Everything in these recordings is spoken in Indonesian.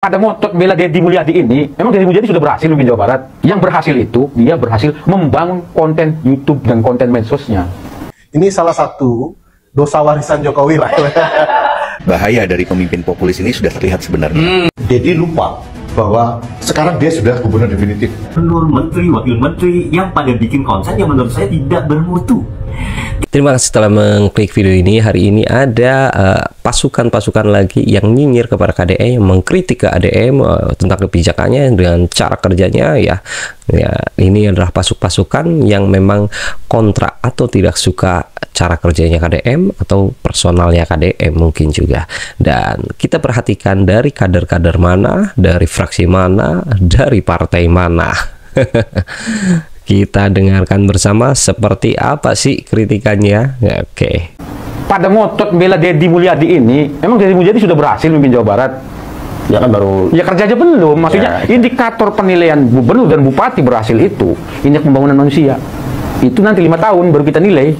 Pada ngotot bela Deddy Mulyadi ini, memang Deddy Mulyadi sudah berhasil di Jawa Barat. Yang berhasil itu, dia berhasil membangun konten YouTube dan konten medsosnya. Ini salah satu dosa warisan Jokowi lah. Bahaya dari pemimpin populis ini sudah terlihat sebenarnya. Deddy lupa bahwa sekarang dia sudah gubernur definitif. Gubernur, menteri, wakil menteri yang pada bikin konten yang menurut saya tidak bermutu. Terima kasih telah mengklik video ini. Hari ini ada pasukan-pasukan lagi yang nyinyir kepada KDM, yang mengkritik ke ADM tentang kebijakannya dengan cara kerjanya ya. Ini adalah pasukan yang memang kontra atau tidak suka cara kerjanya KDM atau personalnya KDM mungkin juga. Dan kita perhatikan dari kader-kader mana, dari fraksi mana, dari partai mana. Kita dengarkan bersama seperti apa sih kritikannya. Ya, oke. Pada ngotot bela Deddy Mulyadi ini, memang Deddy Mulyadi sudah berhasil memimpin Jawa Barat. Ya kan baru. Ya kerja aja belum. Maksudnya ya, indikator penilaian gubernur dan bupati berhasil itu indeks pembangunan manusia. Itu nanti 5 tahun baru kita nilai.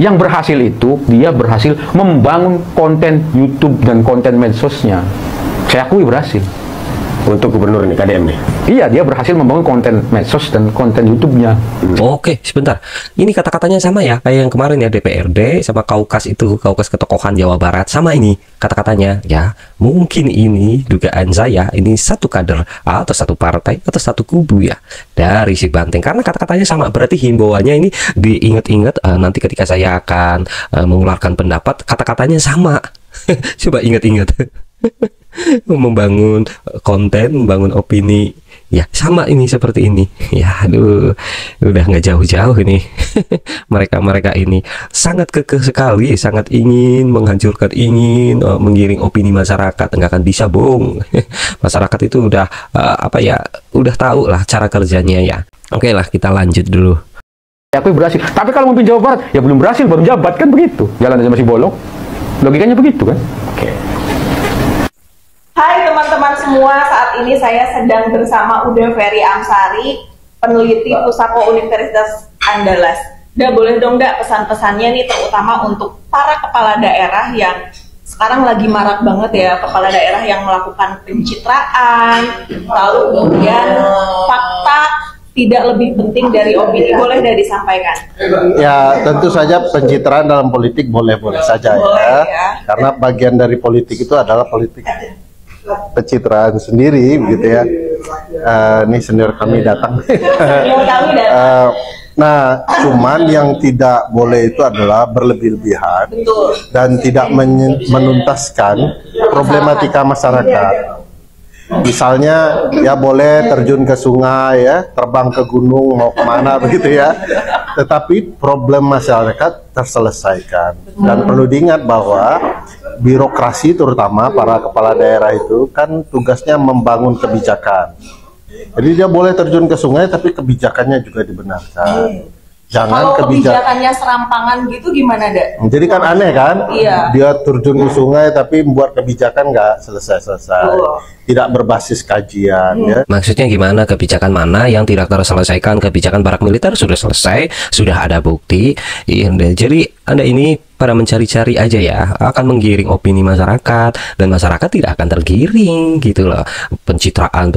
Yang berhasil itu dia berhasil membangun konten YouTube dan konten medsosnya. Saya akui berhasil. Untuk gubernur ini KDM nih. Iya, dia berhasil membangun konten medsos dan konten YouTube-nya. Oke, sebentar. Ini kata-katanya sama ya, kayak yang kemarin ya, DPRD sama Kaukas itu, Kaukas Ketokohan Jawa Barat. Sama ini kata-katanya ya. Mungkin ini dugaan saya, ini satu kader atau satu partai atau satu kubu ya dari si Banteng. Karena kata-katanya sama, berarti himbauannya ini diingat-ingat nanti ketika saya akan mengeluarkan pendapat, kata-katanya sama. Coba ingat-ingat. Membangun konten, membangun opini ya sama ini seperti ini ya. Aduh, udah nggak jauh-jauh ini. Mereka ini sangat kekeh sekali, sangat ingin menghancurkan, ingin menggiring opini masyarakat. Nggak akan bisa, Bung. Masyarakat itu udah apa ya, udah tahu lah cara kerjanya ya. Oke lah, kita lanjut dulu. Aku berhasil, tapi kalau memimpin Jawa Barat ya belum berhasil, baru jabat kan begitu, jalan aja masih bolong, logikanya begitu kan. Oke. Hai teman-teman semua, saat ini saya sedang bersama Uda Ferry Amsari, peneliti Pusako Universitas Andalas. Boleh dong nggak pesan-pesannya nih, terutama untuk para kepala daerah yang sekarang lagi marak banget ya, kepala daerah yang melakukan pencitraan, lalu kemudian fakta tidak lebih penting dari opini, boleh disampaikan? Ya tentu saja pencitraan dalam politik boleh-boleh saja ya, karena bagian dari politik itu adalah politik pencitraan sendiri begitu ya. Ini senior kami datang. Nah, cuman yang tidak boleh itu adalah berlebih-lebihan dan tidak menuntaskan problematika masyarakat. Misalnya ya boleh terjun ke sungai ya, terbang ke gunung, mau kemana begitu ya, tetapi problem masyarakat terselesaikan. Dan perlu diingat bahwa birokrasi terutama para kepala daerah itu kan tugasnya membangun kebijakan. Jadi dia boleh terjun ke sungai tapi kebijakannya juga dibenarkan. Jangan kalau kebijakannya serampangan gitu gimana, Dak? Jadi kan aneh kan? Iya. Dia terjun ke sungai tapi membuat kebijakan nggak selesai-selesai. Tidak berbasis kajian ya. Maksudnya gimana? Kebijakan mana yang tidak terselesaikan? Kebijakan barak militer sudah selesai, sudah ada bukti. Jadi Anda ini pada mencari-cari aja ya, akan menggiring opini masyarakat, dan masyarakat tidak akan tergiring gitu loh. Pencitraan,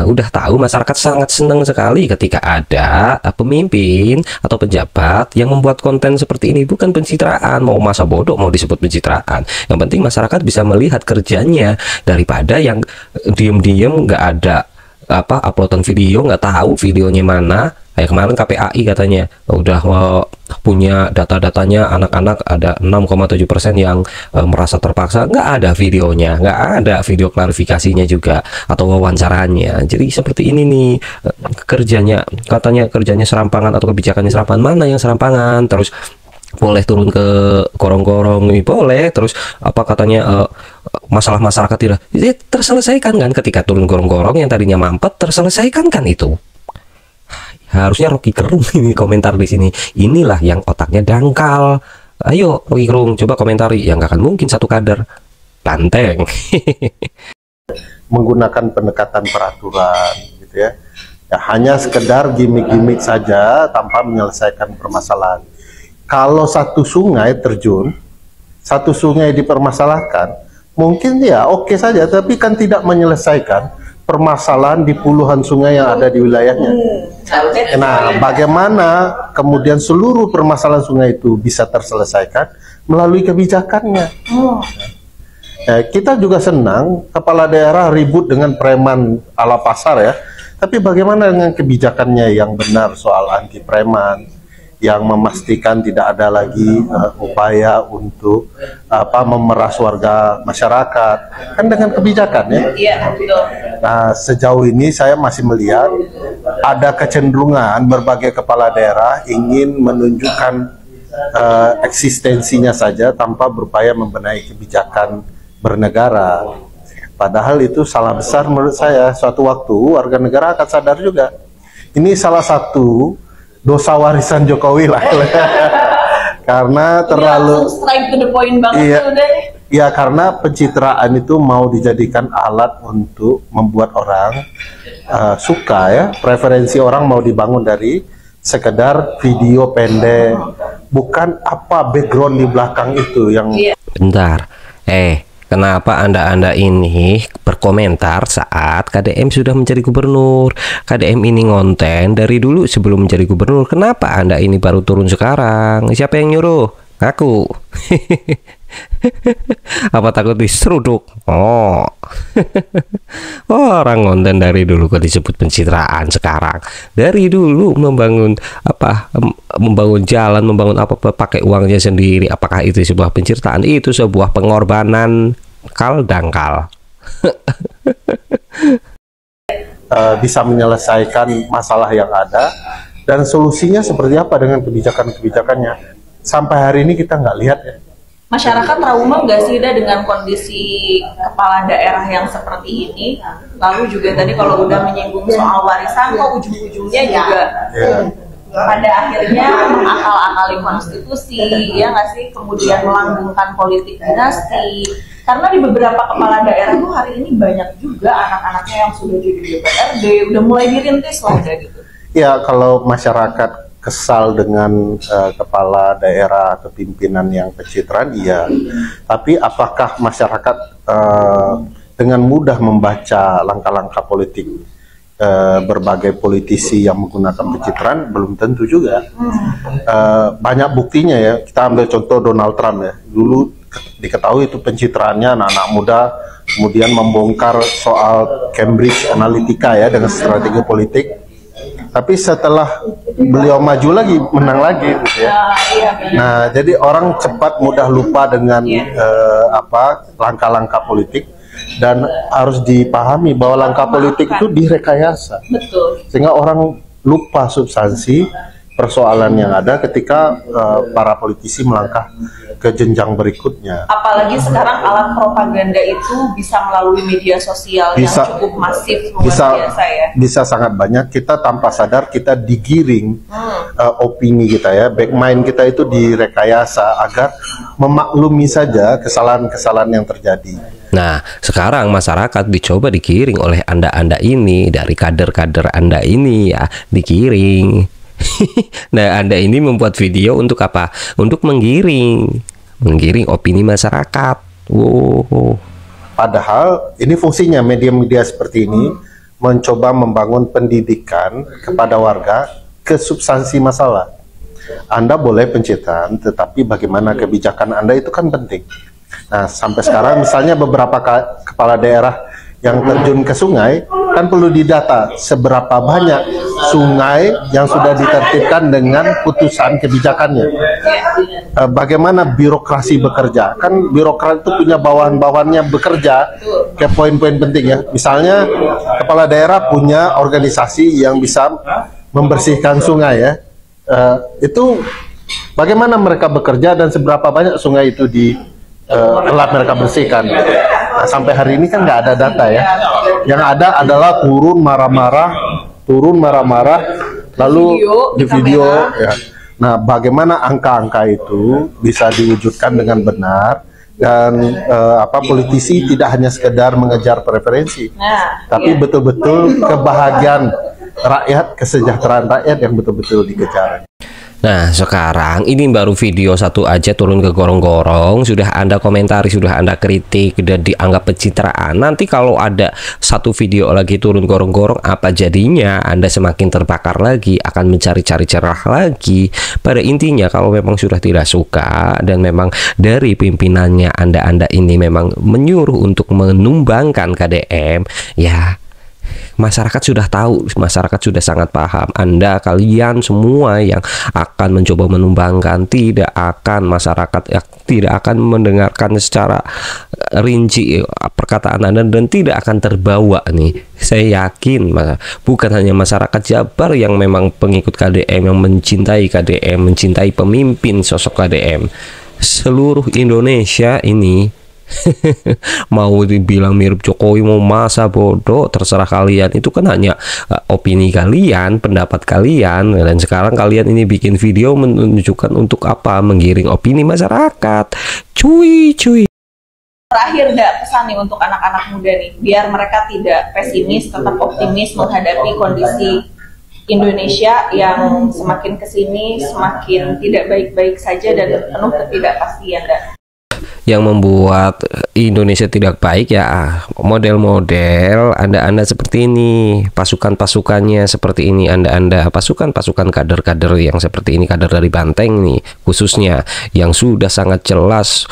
udah tahu masyarakat sangat senang sekali ketika ada pemimpin atau pejabat yang membuat konten seperti ini. Bukan pencitraan, mau masa bodoh mau disebut pencitraan. Yang penting masyarakat bisa melihat kerjanya daripada yang diem-diem nggak ada uploadan video, nggak tahu videonya mana. Kayak kemarin KPAI katanya udah punya data-datanya anak-anak ada 6,7% yang merasa terpaksa, nggak ada videonya, nggak ada video klarifikasinya juga atau wawancaranya. Jadi seperti ini nih kerjanya, katanya kerjanya serampangan atau kebijakannya serampangan. Mana yang serampangan? Terus boleh turun ke gorong-gorong, boleh. Terus apa katanya masalah masyarakat tidak terselesaikan kan ketika turun gorong-gorong yang tadinya mampet, terselesaikan kan itu. Harusnya Rocky Gerung ini komentar di sini. Inilah yang otaknya dangkal. Ayo Rocky Gerung coba komentari. Yang nggak akan mungkin satu kader. Banteng. Menggunakan pendekatan peraturan gitu ya. Ya hanya sekedar gimmick-gimmick saja tanpa menyelesaikan permasalahan. Kalau satu sungai terjun, satu sungai dipermasalahkan, mungkin ya oke saja, tapi kan tidak menyelesaikan permasalahan di puluhan sungai yang ada di wilayahnya. Nah, bagaimana kemudian seluruh permasalahan sungai itu bisa terselesaikan melalui kebijakannya? Kita juga senang kepala daerah ribut dengan preman ala pasar ya, tapi bagaimana dengan kebijakannya yang benar soal anti preman, yang memastikan tidak ada lagi upaya untuk memeras warga masyarakat, kan dengan kebijakan ya. Iya, betul. Nah, sejauh ini saya masih melihat ada kecenderungan berbagai kepala daerah ingin menunjukkan eksistensinya saja tanpa berupaya membenahi kebijakan bernegara. Padahal itu salah besar menurut saya. Suatu waktu warga negara akan sadar juga. Ini salah satu dosa warisan Jokowi lah. Karena terlalu straight to the point banget iya, udah. iya, karena pencitraan itu mau dijadikan alat untuk membuat orang suka ya. Preferensi orang mau dibangun dari sekedar video pendek, bukan apa background di belakang itu yang Bentar, kenapa Anda ini berkomentar saat KDM sudah menjadi gubernur? KDM ini ngonten dari dulu sebelum menjadi gubernur. Kenapa Anda ini baru turun sekarang? Siapa yang nyuruh? Aku. Apa takut diseruduk? Oh. Orang ngonten dari dulu kok disebut pencitraan sekarang. Dari dulu membangun membangun jalan, membangun apa pakai uangnya sendiri. Apakah itu sebuah pencitraan? Itu sebuah pengorbanan dangkal. Bisa menyelesaikan masalah yang ada, dan solusinya seperti apa dengan kebijakan-kebijakannya. Sampai hari ini kita nggak lihat ya. Masyarakat trauma nggak sih dengan kondisi kepala daerah yang seperti ini? Lalu juga tadi kalau udah menyinggung soal warisan, kok ujung-ujungnya juga pada akhirnya mengakal-akali konstitusi, ya nggak sih? Kemudian melanggengkan politik dinasti. Karena di beberapa kepala daerah tuh hari ini banyak juga anak-anaknya yang sudah jadi DPRD, udah mulai dirintis lah kayak gitu. Ya, kalau masyarakat kesal dengan kepala daerah atau pimpinan yang pencitraan, iya. Tapi apakah masyarakat dengan mudah membaca langkah-langkah politik berbagai politisi yang menggunakan pencitraan? Belum tentu juga. Banyak buktinya ya. Kita ambil contoh Donald Trump ya. Dulu diketahui itu pencitraannya anak-anak muda, kemudian membongkar soal Cambridge Analytica ya dengan strategi politik. Tapi setelah beliau maju lagi, menang lagi gitu ya. Nah, jadi orang cepat mudah lupa dengan langkah-langkah politik, dan harus dipahami bahwa langkah politik itu direkayasa. Betul. Sehingga orang lupa substansi persoalan yang ada ketika para politisi melangkah ke jenjang berikutnya. Apalagi sekarang alat propaganda itu bisa melalui media sosial yang cukup masif, luar biasa ya. Bisa sangat banyak. Kita tanpa sadar kita digiring opini kita ya, back mind kita itu direkayasa agar memaklumi saja kesalahan-kesalahan yang terjadi. Nah, sekarang masyarakat dicoba digiring oleh Anda ini, dari kader-kader Anda ini ya, digiring. Nah, Anda ini membuat video untuk apa? Untuk menggiring opini masyarakat. Wow. Padahal ini fungsinya media-media seperti ini mencoba membangun pendidikan kepada warga ke substansi masalah. Anda boleh pencitraan, tetapi bagaimana kebijakan Anda itu kan penting. Nah, sampai sekarang misalnya beberapa kepala daerah yang terjun ke sungai, kan perlu didata seberapa banyak sungai yang sudah ditertibkan dengan putusan kebijakannya. Bagaimana birokrasi bekerja, kan birokrat itu punya bawahan-bawahannya bekerja ke poin-poin penting ya. Misalnya kepala daerah punya organisasi yang bisa membersihkan sungai ya. Itu bagaimana mereka bekerja dan seberapa banyak sungai itu telah mereka bersihkan. Nah, sampai hari ini kan nggak ada data ya. Yang ada adalah turun marah-marah, lalu di video ya. Nah, bagaimana angka-angka itu bisa diwujudkan dengan benar, dan politisi tidak hanya sekedar mengejar preferensi, tapi betul-betul kebahagiaan rakyat, kesejahteraan rakyat yang betul-betul dikejar. Nah, sekarang ini baru video satu aja turun ke gorong-gorong, sudah Anda komentari, sudah Anda kritik, dan dianggap pencitraan. Nanti kalau ada satu video lagi turun gorong-gorong, apa jadinya? Anda semakin terbakar lagi, akan mencari-cari celah lagi. Pada intinya, kalau memang sudah tidak suka, dan memang dari pimpinannya Anda ini memang menyuruh untuk menumbangkan KDM, ya masyarakat sudah tahu, masyarakat sudah sangat paham. Kalian semua yang akan mencoba menumbangkan, tidak akan, masyarakat tidak akan mendengarkan secara rinci perkataan Anda dan tidak akan terbawa nih. Saya yakin bukan hanya masyarakat Jabar yang memang pengikut KDM, yang mencintai KDM, mencintai pemimpin sosok KDM. Seluruh Indonesia ini mau dibilang mirip Jokowi, mau masa bodoh, terserah kalian. Itu kan hanya opini kalian, pendapat kalian. Dan sekarang kalian ini bikin video menunjukkan untuk apa? Menggiring opini masyarakat. Cuy. Terakhir pesan nih untuk anak-anak muda nih, biar mereka tidak pesimis, tetap optimis menghadapi kondisi Indonesia yang semakin kesini semakin tidak baik-baik saja dan penuh ketidakpastian. Yang membuat Indonesia tidak baik ya model-model Anda seperti ini, pasukan-pasukannya seperti ini, Anda pasukan-pasukan kader-kader yang seperti ini, kader dari Banteng nih khususnya, yang sudah sangat jelas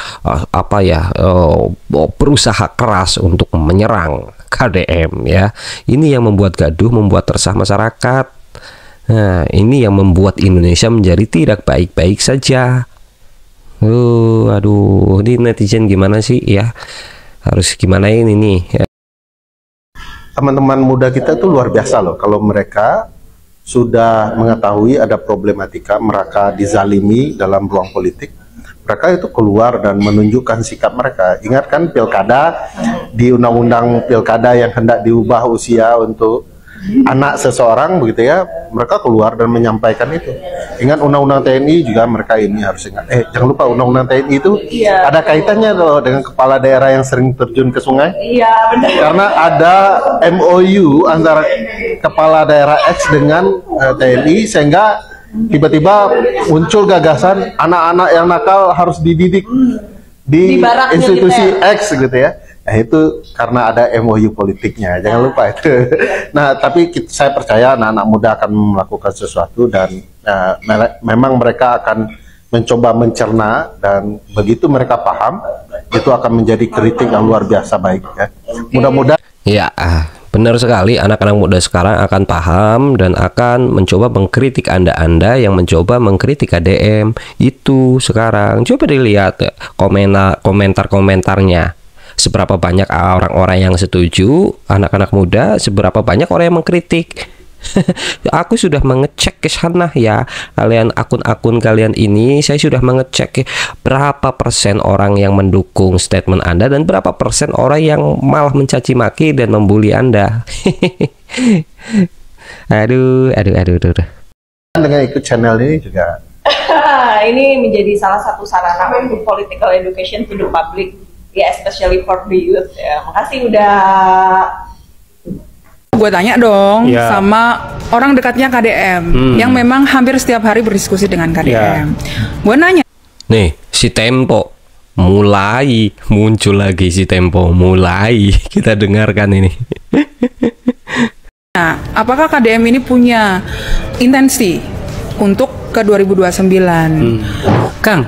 berusaha keras untuk menyerang KDM ya. Ini yang membuat gaduh, membuat resah masyarakat. Nah, ini yang membuat Indonesia menjadi tidak baik-baik saja. Aduh, ini netizen gimana sih ya? Harus gimana ini nih? Ya. Teman-teman muda kita tuh luar biasa loh. Kalau mereka sudah mengetahui ada problematika, mereka dizalimi dalam ruang politik, mereka itu keluar dan menunjukkan sikap mereka. Ingat kan pilkada, di undang-undang pilkada yang hendak diubah usia untuk anak seseorang begitu ya, mereka keluar dan menyampaikan itu. Ingat undang-undang TNI juga mereka ini harus ingat. Jangan lupa undang-undang TNI itu ada kaitannya loh dengan kepala daerah yang sering terjun ke sungai. Iya, benar. Karena ada MOU antara kepala daerah X dengan TNI, sehingga tiba-tiba muncul gagasan anak-anak yang nakal harus dididik di institusi X gitu ya. Nah, itu karena ada MOU politiknya, jangan lupa itu. Nah, tapi saya percaya anak-anak muda akan melakukan sesuatu dan memang mereka akan mencoba mencerna, dan begitu mereka paham, itu akan menjadi kritik yang luar biasa baik ya. Mudah-mudahan. Ya, benar sekali, anak-anak muda sekarang akan paham dan akan mencoba mengkritik Anda yang mencoba mengkritik KDM itu sekarang. Coba dilihat komentar-komentarnya. Seberapa banyak orang-orang yang setuju, anak-anak muda, seberapa banyak orang yang mengkritik. Aku sudah mengecek ke sana ya, kalian akun-akun kalian ini, saya sudah mengecek berapa persen orang yang mendukung statement Anda dan berapa persen orang yang malah mencaci maki dan membuli Anda. Aduh. Dengan ikut channel ini juga. Ini menjadi salah satu sarana untuk political education to the public. Ya, especially for the youth ya. Makasih udah. Gue tanya dong sama orang dekatnya KDM yang memang hampir setiap hari berdiskusi dengan KDM. Gue nanya. Nih, si Tempo mulai muncul lagi, si Tempo mulai kita dengarkan ini. Nah, apakah KDM ini punya intensi untuk ke 2029? Kang,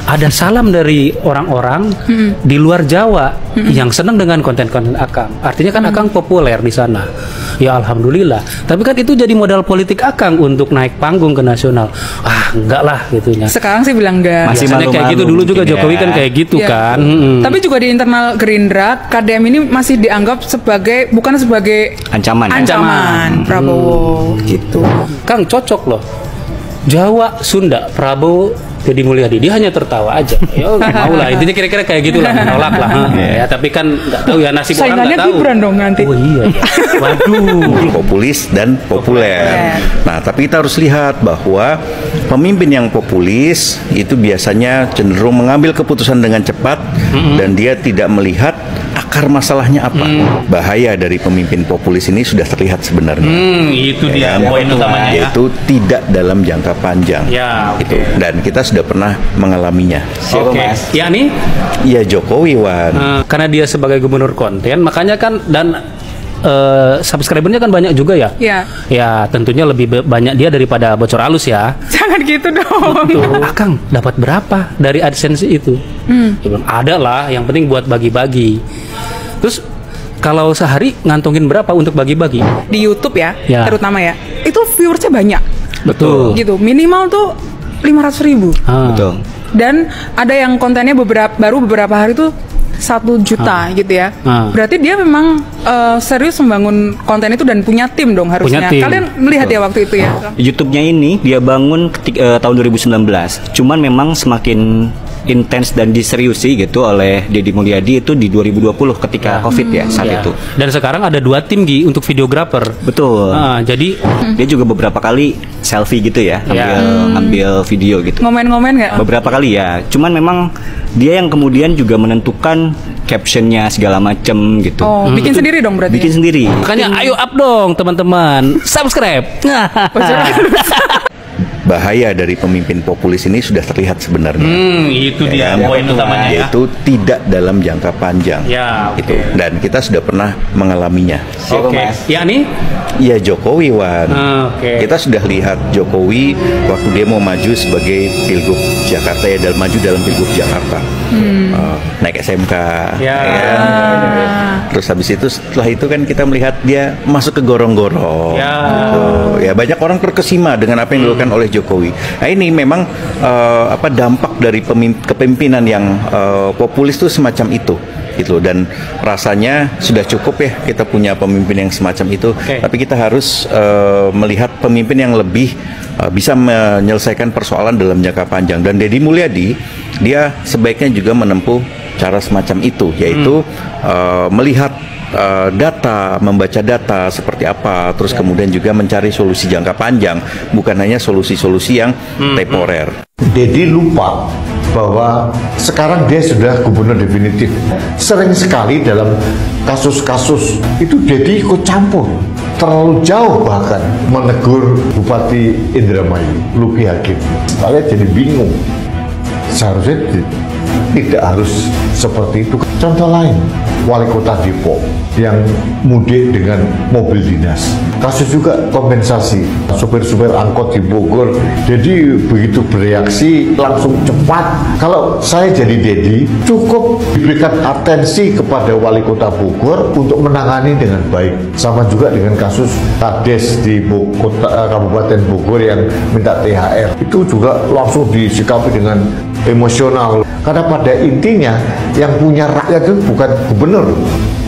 ada salam dari orang-orang di luar Jawa yang senang dengan konten-konten Akang. Artinya kan Akang populer di sana. Ya alhamdulillah. Tapi kan itu jadi modal politik Akang untuk naik panggung ke nasional. Enggak lah gitunya. Sekarang sih bilang enggak. Masih malu-malu kayak gitu dulu juga Jokowi kan kayak gitu kan. Tapi juga di internal Gerindra, KDM ini masih dianggap sebagai bukan sebagai ancaman Prabowo gitu. Kang cocok loh. Jawa, Sunda, Prabowo, Deddy Mulyadi, dia hanya tertawa aja. Ya mau lah, intinya kira-kira kayak gitulah, menolak lah. Ya tapi kan nggak tahu ya, nasib orang nggak tahu. Gibran dong nanti. Oh iya. Waduh. Populis dan populer. Nah, tapi kita harus lihat bahwa pemimpin yang populis itu biasanya cenderung mengambil keputusan dengan cepat dan dia tidak melihat akar masalahnya apa? Bahaya dari pemimpin populis ini sudah terlihat sebenarnya. Itu dia kan? poin utamanya ya. Yaitu tidak dalam jangka panjang. Ya, oke. Gitu. Dan kita sudah pernah mengalaminya. Oke. Ya nih, Ya Jokowi, Wan. karena dia sebagai gubernur konten, makanya kan dan subscribernya kan banyak juga ya. Iya. Ya, tentunya lebih banyak dia daripada bocor halus ya. Jangan gitu dong. Tuh, Akang dapat berapa dari AdSense itu? Dia bilang, ada lah, yang penting buat bagi-bagi. Terus kalau sehari ngantongin berapa untuk bagi-bagi? Di YouTube ya, Ya. terutama ya. Itu viewersnya banyak. Betul. Gitu. Minimal tuh 500.000. Betul. Dan ada yang kontennya baru beberapa hari tuh 1 juta gitu ya. Berarti dia memang serius membangun konten itu dan punya tim dong harusnya. Punya tim. Kalian melihat ya waktu itu ya. YouTube-nya ini dia bangun tahun 2019. Cuman memang semakin intens dan diseriusi gitu oleh Deddy Mulyadi itu di 2020 ketika Covid ya saat itu. Dan sekarang ada 2 tim Gi untuk videografer. Betul. Jadi dia juga beberapa kali selfie gitu ya, ambil video gitu. Ngomen-ngomen nggak? Beberapa kali ya. Cuman memang dia yang kemudian juga menentukan captionnya segala macem gitu. Oh, bikin sendiri dong berarti. Bikin sendiri. makanya ayo up dong teman-teman, subscribe. Bahaya dari pemimpin populis ini sudah terlihat sebenarnya. Itu Ya dia kan? poin utamanya ya. Yaitu tidak dalam jangka panjang. Ya, Gitu. Dan kita sudah pernah mengalaminya. Oke. Ya nih. Ya Jokowi, Wan. Oke. Kita sudah lihat Jokowi waktu dia mau maju sebagai Pilgub Jakarta ya, dalam maju dalam Pilgub Jakarta. Naik SMK. Ya. kan? Terus habis itu setelah itu kan kita melihat dia masuk ke gorong-gorong. Ya. Gitu. Ya banyak orang terkesima dengan apa yang dilakukan oleh Jokowi. Nah ini memang dampak dari kepemimpinan yang populis itu semacam itu. Gitu. Dan rasanya sudah cukup ya kita punya pemimpin yang semacam itu. Tapi kita harus melihat pemimpin yang lebih bisa menyelesaikan persoalan dalam jangka panjang. Dan Deddy Mulyadi dia sebaiknya juga menempuh cara semacam itu, yaitu melihat data, membaca data seperti apa, terus kemudian juga mencari solusi jangka panjang, bukan hanya solusi-solusi yang temporer. Deddy lupa bahwa sekarang dia sudah gubernur definitif. Sering sekali dalam kasus-kasus itu Deddy ikut campur, terlalu jauh bahkan menegur Bupati Indramayu, Luki Hakim. Saya jadi bingung. Seharusnya tidak harus seperti itu. Contoh lain, wali kota Depok yang mudik dengan mobil dinas. Kasus juga kompensasi supir-supir angkot di Bogor. Jadi begitu bereaksi langsung cepat. Kalau saya jadi Deddy, cukup diberikan atensi kepada wali kota Bogor untuk menangani dengan baik. Sama juga dengan kasus Kades di Kabupaten Bogor yang minta THR. Itu juga langsung disikapi dengan emosional. Karena pada intinya yang punya rakyat itu bukan gubernur,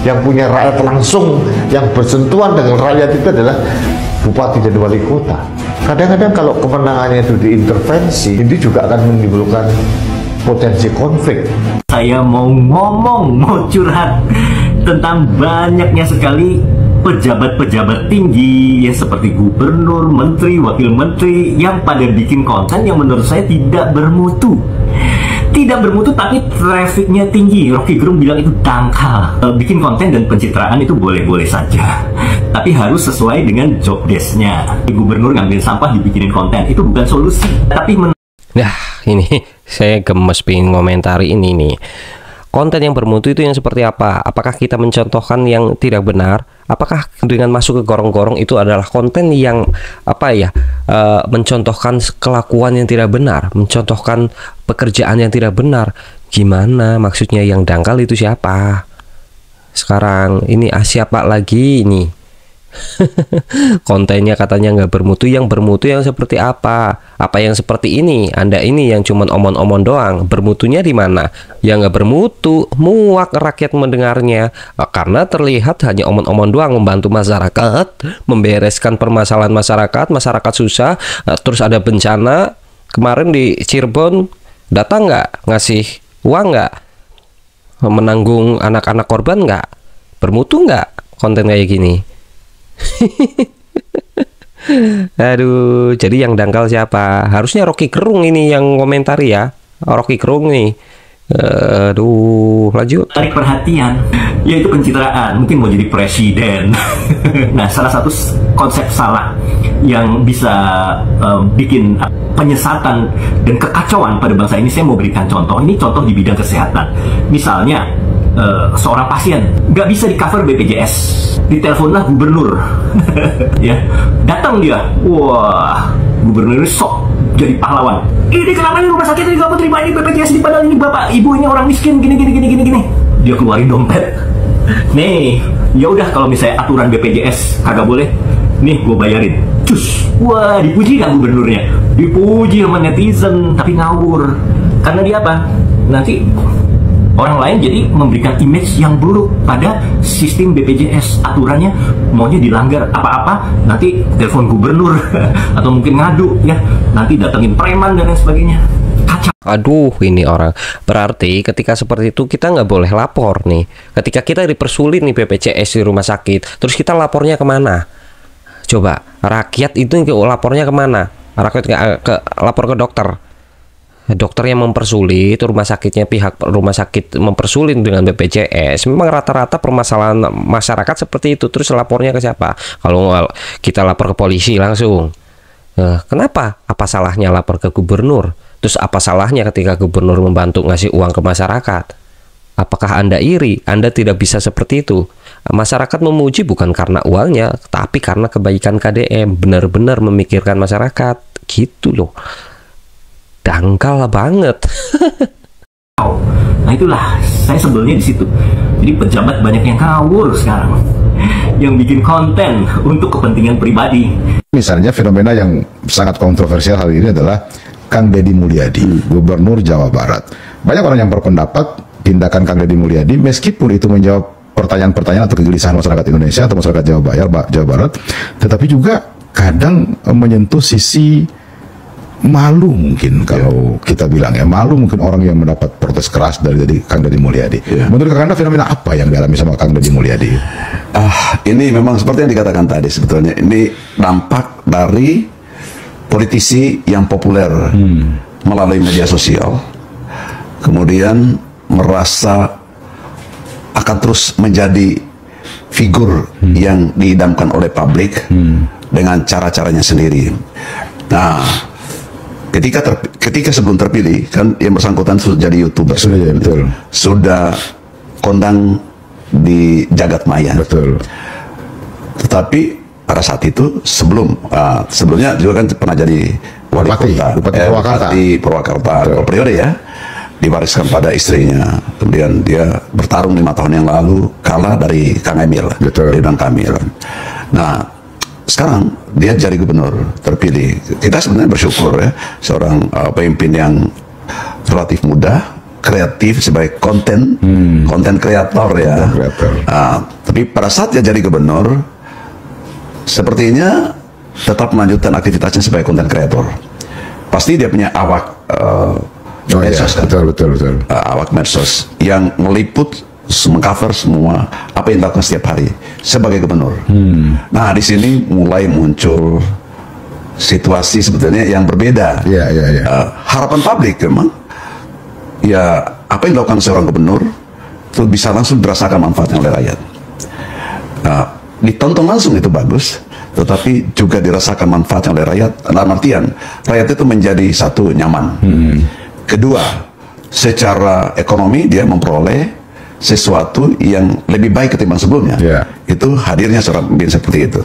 yang punya rakyat langsung, yang bersentuhan dengan rakyat itu adalah bupati dan wali kota. Kadang-kadang kalau kemenangannya itu diintervensi, ini juga akan menimbulkan potensi konflik. Saya mau curhat tentang banyaknya sekali pejabat-pejabat tinggi ya seperti gubernur, menteri, wakil menteri yang pada bikin konten yang menurut saya tidak bermutu. Tidak bermutu tapi trafficnya tinggi. Rocky Gerung bilang itu dangkal. Bikin konten dan pencitraan itu boleh-boleh saja, tapi harus sesuai dengan job desk-nya. Gubernur ngambil sampah dibikinin konten itu bukan solusi. Tapi Nah, ini saya gemes pengen ngomentari ini nih. Konten yang bermutu itu yang seperti apa? Apakah kita mencontohkan yang tidak benar? Apakah dengan masuk ke gorong-gorong itu adalah konten yang mencontohkan kelakuan yang tidak benar, mencontohkan pekerjaan yang tidak benar? Gimana maksudnya yang dangkal itu siapa? Sekarang ini siapa lagi ini? Kontennya katanya nggak bermutu. Yang bermutu yang seperti apa? Apa yang seperti ini? Anda ini yang cuman omon-omon doang. Bermutunya di mana? Yang nggak bermutu, muak rakyat mendengarnya karena terlihat hanya omon-omon doang, membantu masyarakat, membereskan permasalahan masyarakat. Masyarakat susah, terus ada bencana kemarin di Cirebon, datang nggak? Ngasih uang nggak? Menanggung anak-anak korban nggak? Bermutu nggak konten kayak gini? Aduh, jadi yang dangkal siapa? Harusnya Rocky Gerung ini yang komentari ya. Rocky Gerung nih Aduh, lanjut. Tarik perhatian, yaitu pencitraan, mungkin mau jadi presiden. Nah, salah satu konsep salah yang bisa bikin penyesatan dan kekacauan pada bangsa ini, saya mau berikan contoh. Ini contoh di bidang kesehatan. Misalnya, seorang pasien nggak bisa di cover BPJS, diteleponlah gubernur. Ya, datang dia, wah, gubernur ini sok jadi pahlawan. Ini kenapa nih rumah sakit ini gak mau terima ini BPJS, padahal ini bapak ibu ini orang miskin gini. Dia keluarin dompet. Nih, ya udah kalau misalnya aturan BPJS kagak boleh, nih gue bayarin. Cus, wah dipuji gak gubernurnya? Dipuji sama netizen, tapi ngawur. Karena dia apa? Nanti orang lain jadi memberikan image yang buruk pada sistem BPJS. Aturannya maunya dilanggar apa-apa, nanti telepon gubernur atau mungkin ngadu ya, nanti datengin preman dan lain sebagainya. Kacau. Aduh, ini orang. Berarti ketika seperti itu kita nggak boleh lapor nih. Ketika kita dipersulit nih BPJS di rumah sakit, terus kita lapornya kemana? Coba, rakyat itu lapornya kemana? Rakyat lapor ke dokter. Dokter yang mempersulit, rumah sakitnya, pihak rumah sakit mempersulit dengan BPJS. Memang rata-rata permasalahan masyarakat seperti itu. Terus lapornya ke siapa? Kalau kita lapor ke polisi langsung. Kenapa? Apa salahnya lapor ke gubernur? Terus apa salahnya ketika gubernur membantu ngasih uang ke masyarakat? Apakah Anda iri? Anda tidak bisa seperti itu. Masyarakat memuji bukan karena uangnya, tapi karena kebaikan KDM. Benar-benar memikirkan masyarakat. Gitu loh. Dangkal banget. Nah itulah saya sebelnya di situ. Jadi pejabat banyak yang ngawur sekarang, yang bikin konten untuk kepentingan pribadi. Misalnya fenomena yang sangat kontroversial hari ini adalah Kang Deddy Mulyadi, Gubernur Jawa Barat. Banyak orang yang berpendapat tindakan Kang Deddy Mulyadi, meskipun itu menjawab pertanyaan-pertanyaan atau kegelisahan masyarakat Indonesia atau masyarakat Jawa Barat, tetapi juga kadang menyentuh sisi malu mungkin kalau kita bilang ya, malu mungkin orang yang mendapat protes keras dari Kang Deddy Mulyadi. Menurut Kang Anda fenomena apa yang dialami sama Kang Deddy Mulyadi? Ini memang seperti yang dikatakan tadi, sebetulnya ini dampak dari politisi yang populer melalui media sosial, kemudian merasa akan terus menjadi figur yang diidamkan oleh publik dengan cara-caranya sendiri. Nah, ketika sebelum terpilih kan yang bersangkutan sudah jadi YouTuber, sudah kondang di jagat maya. Tetapi pada saat itu sebelumnya juga kan pernah jadi wali kota, Bupati Purwakarta, periode ya, diwariskan pada istrinya. Kemudian dia bertarung 5 tahun yang lalu, kalah dari Kang Emil, Ridwan Kamil. Nah, sekarang dia jadi gubernur terpilih. Kita sebenarnya bersyukur ya, seorang pemimpin yang relatif muda, kreatif sebagai konten kreator ya. Tapi pada saat dia jadi gubernur, sepertinya tetap melanjutkan aktivitasnya sebagai konten kreator. Pasti dia punya awak medsos, awak medsos yang meliput, mengcover semua apa yang dilakukan setiap hari sebagai gubernur. Nah, di sini mulai muncul situasi sebetulnya yang berbeda. Harapan publik memang ya apa yang dilakukan seorang gubernur itu bisa langsung dirasakan manfaatnya oleh rakyat. Ditonton langsung itu bagus, tetapi juga dirasakan manfaatnya oleh rakyat. Dalam artian rakyat itu menjadi satu nyaman. Kedua, secara ekonomi dia memperoleh sesuatu yang lebih baik ketimbang sebelumnya. Itu hadirnya seorang pemimpin seperti itu.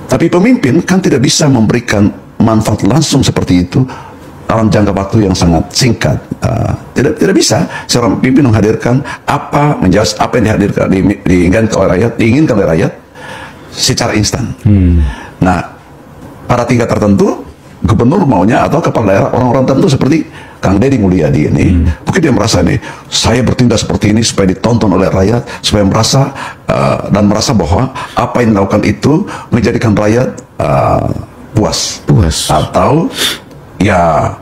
Tapi pemimpin kan tidak bisa memberikan manfaat langsung seperti itu dalam jangka waktu yang sangat singkat. Tidak bisa seorang pemimpin menghadirkan apa yang diinginkan oleh rakyat secara instan. Nah, pada tingkat tertentu gubernur maunya atau kepala daerah orang-orang tertentu seperti Kang Deddy Mulyadi ini, mungkin dia merasa nih, saya bertindak seperti ini supaya ditonton oleh rakyat, supaya merasa bahwa apa yang dilakukan itu menjadikan rakyat puas, atau ya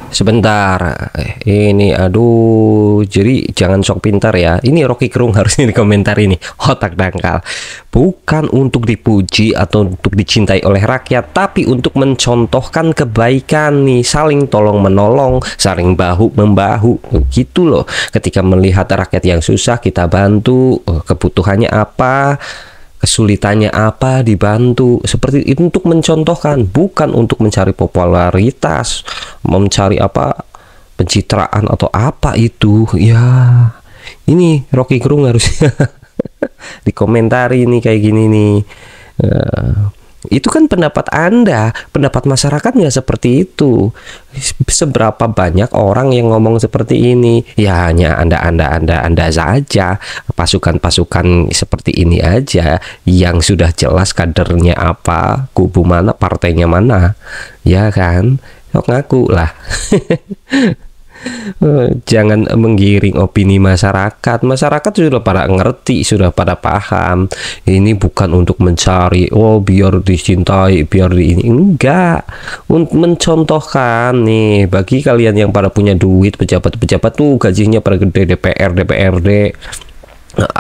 Sebentar, ini aduh, jadi jangan sok pintar ya. Ini Rocky Gerung harusnya di komentar ini, otak dangkal. Bukan untuk dipuji atau untuk dicintai oleh rakyat, tapi untuk mencontohkan kebaikan nih, saling tolong menolong, saling bahu membahu, gitu loh. Ketika melihat rakyat yang susah kita bantu, kebutuhannya apa, kesulitannya apa, dibantu. Seperti itu, untuk mencontohkan, bukan untuk mencari popularitas, mencari apa, pencitraan atau apa itu. Ya, ini Rocky Gerung harusnya dikomentari nih kayak gini nih. Itu kan pendapat Anda, pendapat masyarakat nggak seperti itu. Seberapa banyak orang yang ngomong seperti ini? Ya hanya Anda saja, pasukan-pasukan seperti ini aja yang sudah jelas kadernya apa, kubu mana, partainya mana, ya kan? Ngaku lah. Jangan menggiring opini masyarakat. Masyarakat sudah pada ngerti, sudah pada paham. Ini bukan untuk mencari biar dicintai, biar di ini, enggak. Untuk mencontohkan nih, bagi kalian yang pada punya duit, pejabat-pejabat tuh gajinya pada gede, DPR, DPRD,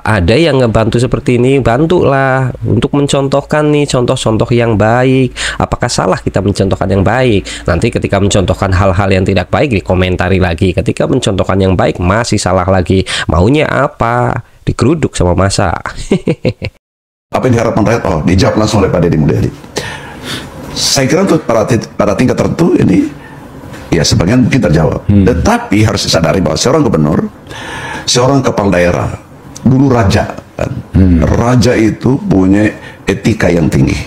ada yang ngebantu seperti ini, bantulah untuk mencontohkan nih contoh-contoh yang baik. Apakah salah kita mencontohkan yang baik? Nanti ketika mencontohkan hal-hal yang tidak baik dikomentari lagi. Ketika mencontohkan yang baik masih salah lagi. Maunya apa? Digeruduk sama masa. Apa yang diharapkan rakyat? Dijawab langsung oleh Pak Deddy Mulyadi. Saya kira untuk pada tingkat tertentu ini ya sebagian mungkin terjawab. Tetapi harus disadari bahwa seorang gubernur, seorang kepala daerah, dulu raja kan? Raja itu punya etika yang tinggi.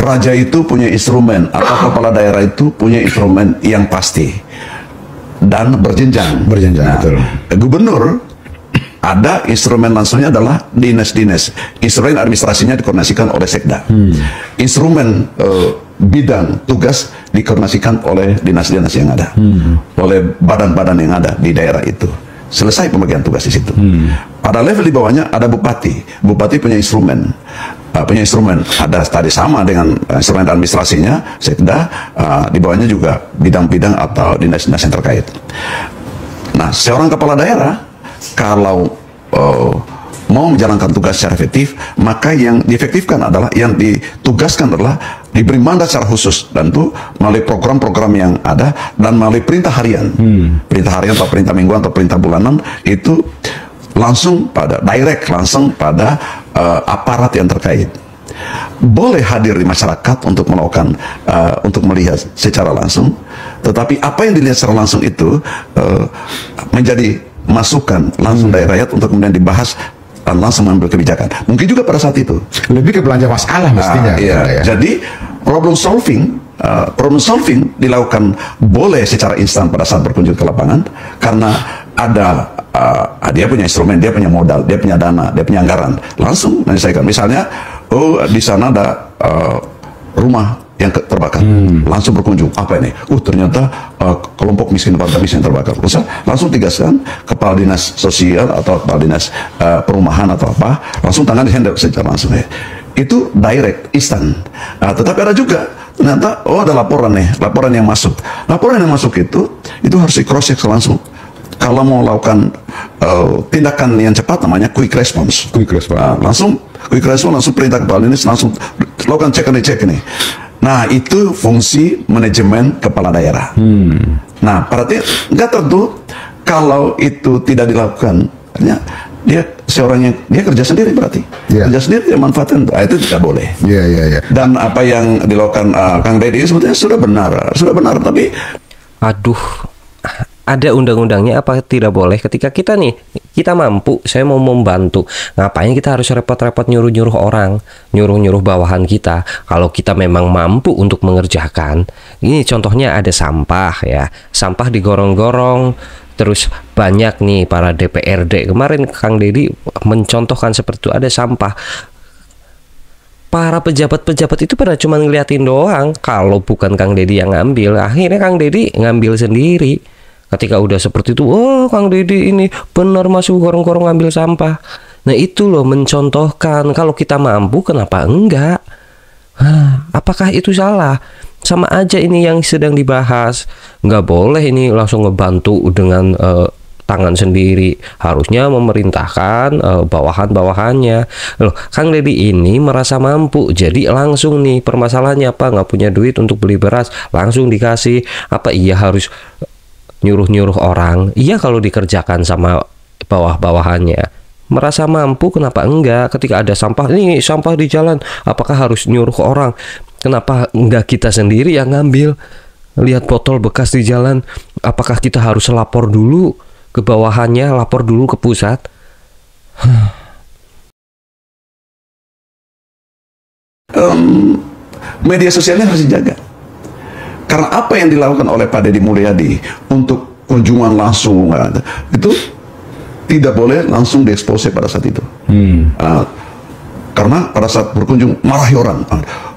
Raja itu punya instrumen, atau kepala daerah itu punya instrumen yang pasti dan berjenjang. Betul. Gubernur ada instrumen langsungnya adalah dinas-dinas. Instrumen administrasinya dikoordinasikan oleh Sekda. Instrumen bidang tugas dikoordinasikan oleh dinas-dinas yang ada, oleh badan-badan yang ada di daerah itu. Selesai pembagian tugas di situ. Pada level di bawahnya ada bupati. Bupati punya instrumen. Ada tadi sama dengan instrumen administrasinya, Sekda. Di bawahnya juga bidang-bidang atau dinas-dinas yang terkait. Nah, seorang kepala daerah kalau mau menjalankan tugas secara efektif, maka yang diefektifkan adalah, yang ditugaskan adalah diberi mandat secara khusus, dan itu melalui program-program yang ada dan melalui perintah harian. Perintah harian atau perintah mingguan atau perintah bulanan itu langsung pada langsung pada aparat yang terkait. Boleh hadir di masyarakat untuk melakukan untuk melihat secara langsung, tetapi apa yang dilihat secara langsung itu menjadi masukan langsung dari rakyat untuk kemudian dibahas dan langsung mengambil kebijakan. Mungkin juga pada saat itu lebih ke belanja masalah mestinya. Iya. Jadi problem solving dilakukan boleh secara instan pada saat berkunjung ke lapangan, karena ada dia punya instrumen, dia punya modal, dia punya dana, dia punya anggaran, langsung menyelesaikan. Misalnya di sana ada rumah yang terbakar, langsung berkunjung, apa ini? Ternyata kelompok miskin, warga miskin terbakar. Langsung tugaskan kepala dinas sosial atau kepala dinas perumahan atau apa, langsung tangani, handle secara langsung. Itu direct, instan. Tetapi ada juga ternyata ada laporan yang masuk. Laporan yang masuk itu harus di cross check langsung. Kalau mau melakukan tindakan yang cepat, namanya quick response. Langsung quick response, langsung perintah kepala dinas, langsung lakukan cek ini. Nah, itu fungsi manajemen kepala daerah. Nah, berarti nggak tentu kalau itu tidak dilakukan, artinya dia kerja sendiri, berarti kerja sendiri, dia manfaatkan itu tidak boleh. Dan apa yang dilakukan Kang Deddy sebetulnya sudah benar, tapi ada undang-undangnya apa tidak boleh. Ketika kita mampu, saya mau membantu, ngapain kita harus repot-repot nyuruh-nyuruh orang, nyuruh bawahan kita, kalau kita memang mampu untuk mengerjakan. Ini contohnya ada sampah ya, sampah digorong-gorong, terus banyak nih para DPRD, kemarin Kang Deddy mencontohkan seperti itu, ada sampah. Para pejabat-pejabat itu pada cuma ngeliatin doang, kalau bukan Kang Deddy yang ngambil, akhirnya Kang Deddy ngambil sendiri. Ketika udah seperti itu, Kang Deddy ini benar masuk gorong-gorong ngambil sampah. Nah, itu loh mencontohkan. Kalau kita mampu, kenapa enggak? Apakah itu salah? Sama aja ini yang sedang dibahas. Nggak boleh ini langsung ngebantu dengan tangan sendiri, harusnya memerintahkan bawahan-bawahannya. Loh, Kang Deddy ini merasa mampu, jadi langsung nih permasalahannya apa, nggak punya duit untuk beli beras, langsung dikasih. Apa iya harus nyuruh-nyuruh orang? Iya kalau dikerjakan sama bawah-bawahannya. Merasa mampu, kenapa enggak? Ketika ada sampah, ini sampah di jalan, apakah harus nyuruh ke orang? Kenapa enggak kita sendiri yang ngambil? Lihat botol bekas di jalan, apakah kita harus lapor dulu ke bawahannya, lapor dulu ke pusat? Media sosialnya harus dijaga. Karena apa yang dilakukan oleh Pak Deddy Mulyadi untuk kunjungan langsung itu tidak boleh langsung diekspos pada saat itu. Karena pada saat berkunjung marahi orang,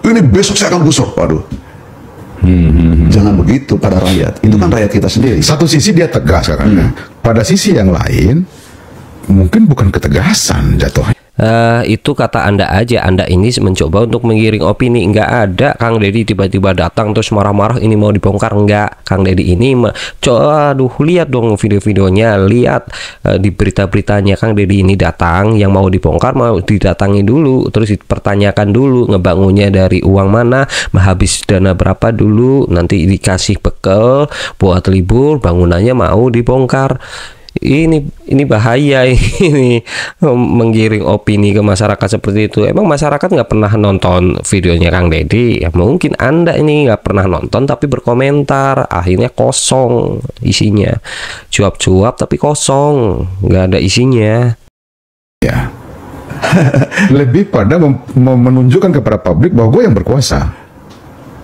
ini besok saya akan gusur. Waduh, jangan begitu pada rakyat. Itu kan rakyat kita sendiri. Satu sisi dia tegas karena pada sisi yang lain mungkin bukan ketegasan jatuhnya. Itu kata Anda aja. Anda ini mencoba untuk menggiring opini. Nggak ada Kang Deddy tiba-tiba datang terus marah-marah ini mau dibongkar. Nggak. Kang Deddy ini aduh, lihat dong video-videonya, lihat di berita-beritanya. Kang Deddy ini datang, yang mau dibongkar mau didatangi dulu, terus dipertanyakan dulu ngebangunnya dari uang mana, habis dana berapa dulu, nanti dikasih bekal buat libur, bangunannya mau dibongkar. Ini bahaya ini menggiring opini ke masyarakat seperti itu. Emang masyarakat nggak pernah nonton videonya Kang Deddy? Ya, mungkin Anda ini nggak pernah nonton tapi berkomentar, akhirnya kosong isinya, cuap-cuap tapi kosong, nggak ada isinya. Ya, lebih pada menunjukkan kepada publik bahwa gue yang berkuasa.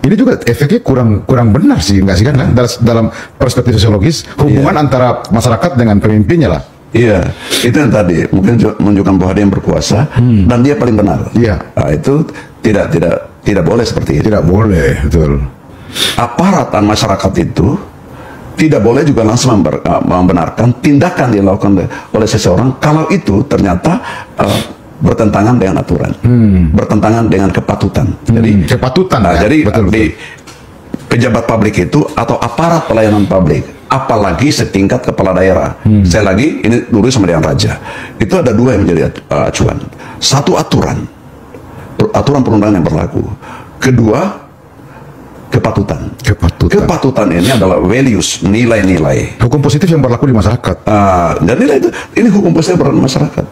Ini juga efeknya kurang benar sih, nggak sih kan? Dalam perspektif sosiologis, hubungan antara masyarakat dengan pemimpinnya lah. Iya, itu yang tadi mungkin menunjukkan bahwa dia yang berkuasa dan dia paling benar. Iya, itu tidak boleh seperti itu. Tidak boleh, betul. Aparat dan masyarakat itu tidak boleh juga langsung membenarkan tindakan yang dilakukan oleh seseorang kalau itu ternyata bertentangan dengan aturan, bertentangan dengan kepatutan. Jadi kepatutan. Jadi betul. Di pejabat publik itu atau aparat pelayanan publik, apalagi setingkat kepala daerah. Saya lagi ini dulu sama dengan raja. Itu ada dua yang menjadi acuan. Satu aturan perundangan yang berlaku. Kedua kepatutan. Kepatutan ini adalah values, nilai-nilai. Hukum positif yang berlaku di masyarakat. Dan nilai itu, ini hukum positif berlaku di masyarakat.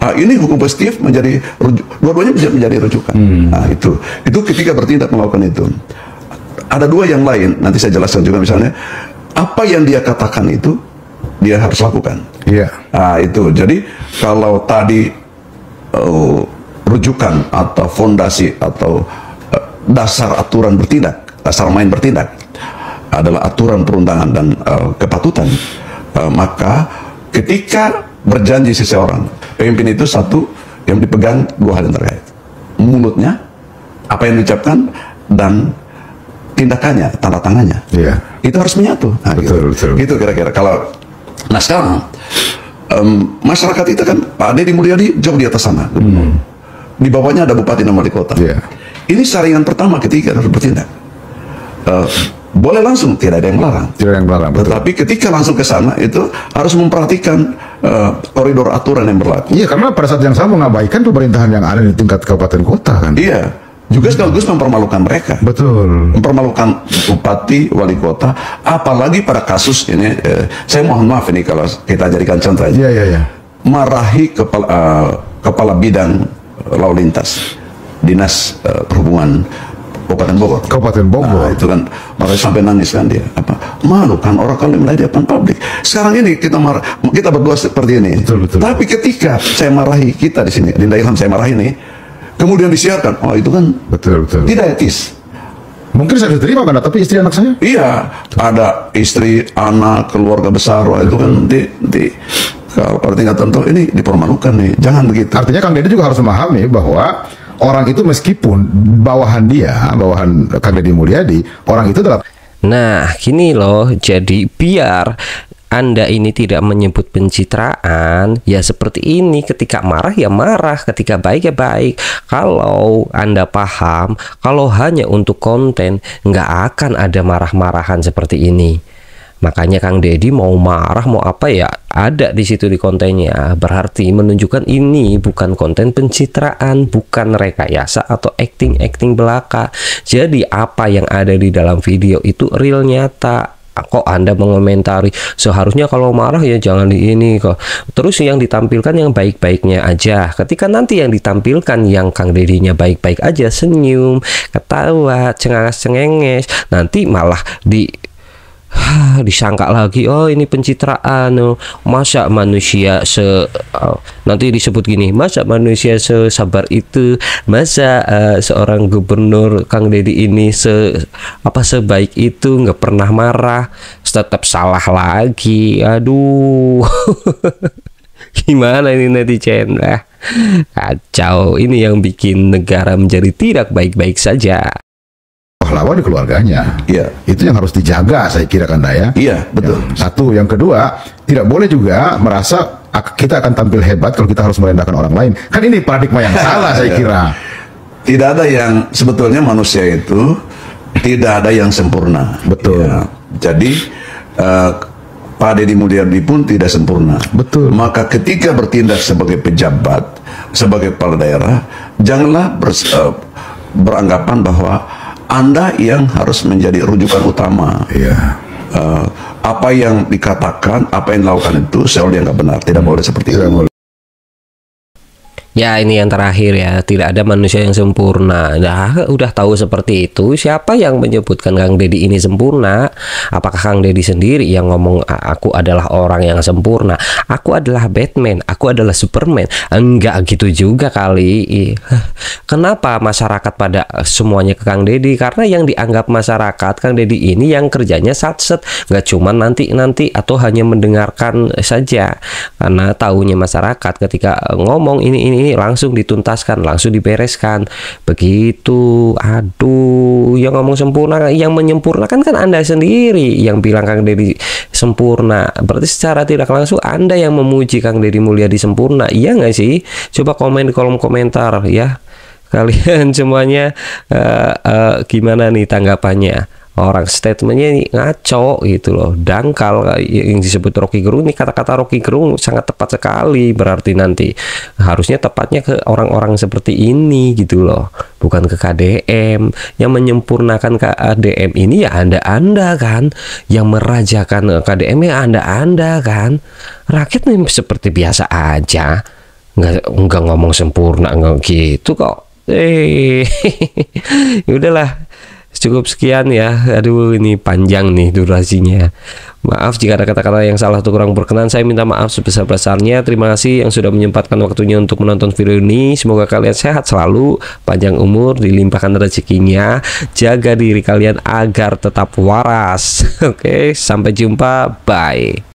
Ini hukum positif menjadi dua-duanya bisa menjadi rujukan. Itu ketika bertindak melakukan itu. Ada dua yang lain, nanti saya jelaskan juga misalnya apa yang dia katakan itu dia harus lakukan. Iya. Itu. Jadi kalau tadi rujukan atau fondasi atau dasar aturan bertindak, dasar main bertindak adalah aturan perundangan dan kepatutan, maka ketika berjanji seseorang, pemimpin itu satu yang dipegang dua hal yang terkait, mulutnya, apa yang diucapkan, dan tindakannya, tanda tangannya. Iya. Itu harus menyatu. Betul. Gitu kira-kira. Nah sekarang masyarakat itu kan Pak Deddy Mulyadi jauh di atas sana. Di bawahnya ada bupati dan wali kota. Iya. Ini saringan pertama ketika harus bertindak. Boleh langsung, tidak ada yang melarang. Tidak ada yang melarang. Tetapi ketika langsung ke sana itu harus memperhatikan koridor aturan yang berlaku. Iya, karena pada saat yang sama mengabaikan pemerintahan yang ada di tingkat kabupaten kota kan. Iya. Juga sekaligus mempermalukan mereka. Betul. Mempermalukan bupati, wali kota, apalagi pada kasus ini. Saya mohon maaf ini kalau kita jadikan contoh aja. Iya. Marahi kepala bidang lalu lintas dinas perhubungan Kabupaten Bogor. Itu kan makanya sampai nangis kan dia. Malu kan orang kalau mulai di depan publik. Sekarang ini kita berdua seperti ini. Betul. Tapi ketika saya marahi kita di sini, Linda Ilham saya marahi ini, kemudian disiarkan, itu kan betul. Tidak etis. Mungkin saya diterima kan, tapi istri anak saya? Iya, ada istri, anak, keluarga besar, itu kan kalau pada tingkat tertentu ini dipermalukan nih. Jangan begitu. Artinya Kang Deddy juga harus memahami bahwa orang itu meskipun bawahan Kang Deddy Mulyadi, orang itu adalah. Nah, gini loh, jadi biar Anda ini tidak menyebut pencitraan, ya seperti ini. Ketika marah ya marah, ketika baik ya baik. Kalau Anda paham, kalau hanya untuk konten, nggak akan ada marah-marahan seperti ini. Makanya Kang Deddy mau marah mau apa ya ada di situ di kontennya. Berarti menunjukkan ini bukan konten pencitraan, bukan rekayasa atau acting belaka. Jadi apa yang ada di dalam video itu real nyata. Kok Anda mengomentari seharusnya kalau marah ya jangan di ini kok. Terus yang ditampilkan yang baik-baiknya aja. Ketika nanti yang ditampilkan yang Kang Deddy-nya baik-baik aja, senyum, ketawa, cengenges, nanti malah disangka lagi, oh ini pencitraan, masa manusia nanti disebut gini, masa manusia sesabar itu, masa seorang gubernur Kang Deddy ini sebaik itu, nggak pernah marah, tetap salah lagi. Aduh. Gimana ini netizen? Kacau. Ini yang bikin negara menjadi tidak baik-baik saja. Pahlawan di keluarganya. Iya. Itu yang harus dijaga, saya kira kan, ya. Iya, betul. Satu, yang kedua, tidak boleh juga merasa kita akan tampil hebat kalau kita harus merendahkan orang lain. Kan ini paradigma yang salah, saya kira. Tidak ada yang sebetulnya manusia itu tidak ada yang sempurna. Betul. Ya. Jadi Pak Deddy Mulyadi pun tidak sempurna. Betul. Maka ketika bertindak sebagai pejabat, sebagai kepala daerah, janganlah beranggapan bahwa Anda yang harus menjadi rujukan utama. Iya. Apa yang dikatakan, apa yang dilakukan itu selalu dianggap benar. Tidak boleh seperti itu. Ya ini yang terakhir ya, tidak ada manusia yang sempurna. Nah, udah tahu seperti itu, siapa yang menyebutkan Kang Deddy ini sempurna? Apakah Kang Deddy sendiri yang ngomong aku adalah orang yang sempurna, aku adalah Batman, aku adalah Superman? Enggak gitu juga kali. Kenapa masyarakat pada semuanya ke Kang Deddy? Karena yang dianggap masyarakat Kang Deddy ini yang kerjanya satset, nggak cuma nanti atau hanya mendengarkan saja. Karena tahunya masyarakat ketika ngomong ini langsung dituntaskan, langsung dibereskan. Begitu. Aduh, yang ngomong sempurna, yang menyempurnakan kan Anda sendiri yang bilang Kang Deddy sempurna. Berarti secara tidak langsung Anda yang memuji Kang Deddy Mulyadi sempurna. Iya nggak sih? Coba komen di kolom komentar ya. Kalian semuanya gimana nih tanggapannya? Orang statementnya ini ngaco gitu loh, dangkal. Yang disebut Rocky Gerung ini, kata-kata Rocky Gerung sangat tepat sekali. Berarti nanti harusnya tepatnya ke orang-orang seperti ini gitu loh, bukan ke KDM. Yang menyempurnakan KDM ini ya Anda kan, yang merajakan KDM ya Anda kan. Rakyat nih seperti biasa aja, nggak ngomong sempurna nggak gitu kok. Udahlah, cukup sekian ya. Aduh, ini panjang nih durasinya. Maaf jika ada kata-kata yang salah atau kurang berkenan. Saya minta maaf sebesar-besarnya. Terima kasih yang sudah menyempatkan waktunya untuk menonton video ini. Semoga kalian sehat selalu, panjang umur, dilimpahkan rezekinya. Jaga diri kalian agar tetap waras. Oke, sampai jumpa. Bye.